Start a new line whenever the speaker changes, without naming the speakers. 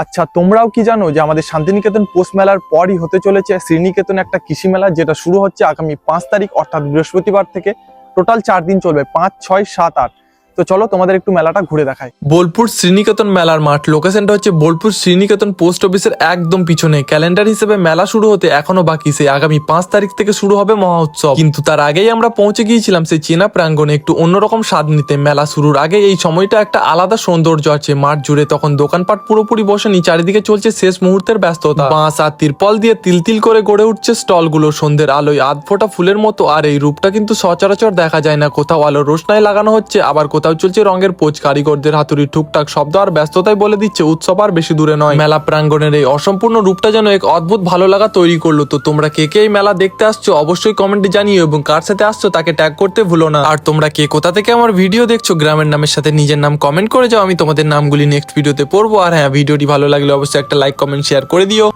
আচ্ছা, তোমরাও কি জানো যে আমাদের শান্তিনিকেতন পৌষ মেলার পরই হতে চলেছে শ্রীনিকেতনে একটা কৃষি মেলা, যেটা শুরু হচ্ছে আগামী 5 তারিখ অর্থাৎ বৃহস্পতিবার থেকে। টোটাল 4 দিন চলবে, 5, 6, 7, 8। তো চলো তোমাদের একটু মেলাটা ঘুরে দেখাই।
বোলপুর শ্রীনিকেতন মেলার মাঠ লোকেশনটা হচ্ছে বোলপুর শ্রীনিকেতন পোস্ট অফিসের একদম পিছনে। ক্যালেন্ডার হিসেবে মেলা শুরু হতে এখনো বাকি, সে আগামী 5 তারিখ থেকে শুরু হবে মহোৎসব। কিন্তু তার আগেই আমরা পৌঁছে গিয়েছিলাম সেই চেনা প্রাঙ্গণে একটু অন্যরকম স্বাদ নিতে। মেলা শুরুর আগে এই সময়টা একটা আলাদা সৌন্দর্য আছে মাঠ জুড়ে। তখন দোকানপাট পুরোপুরি বসেনি, চারিদিকে চলছে শেষ মুহূর্তের ব্যস্ততা। বাঁশ আর তিরপল দিয়ে তিল করে গড়ে উঠছে স্টলগুলো, সন্ধ্যের আলোয় আধফোটা ফুলের মতো। আর এই রূপটা কিন্তু সচরাচর দেখা যায় না। কোথাও আলো রোশনাই লাগানো হচ্ছে, আবার কোথাও চলছে রঙের পোচ। কারিগরদের হাতুড়ি ঠুকটাক শব্দ আর ব্যস্ততাই বলে দিচ্ছে উৎসব আর বেশি দূরে নয়। মেলা প্রাঙ্গণের এই অসম্পূর্ণ রূপটা যেন এক অদ্ভুত ভালো লাগা তৈরি করলো। তো তোমরা কে কে এই মেলা দেখতে আসছো অবশ্যই কমেন্টে জানিও, এবং কার সাথে আসছো তাকে ট্যাগ করতে ভুলো না। আর তোমরা কে কোথা থেকে আমার ভিডিও দেখছো গ্রামের নামের সাথে নিজের নাম কমেন্ট করে যাও, আমি তোমাদের নামগুলি নেক্সট ভিডিওতে পড়বো। আর হ্যাঁ, ভিডিওটি ভালো লাগলে অবশ্যই একটা লাইক কমেন্ট শেয়ার করে দিও।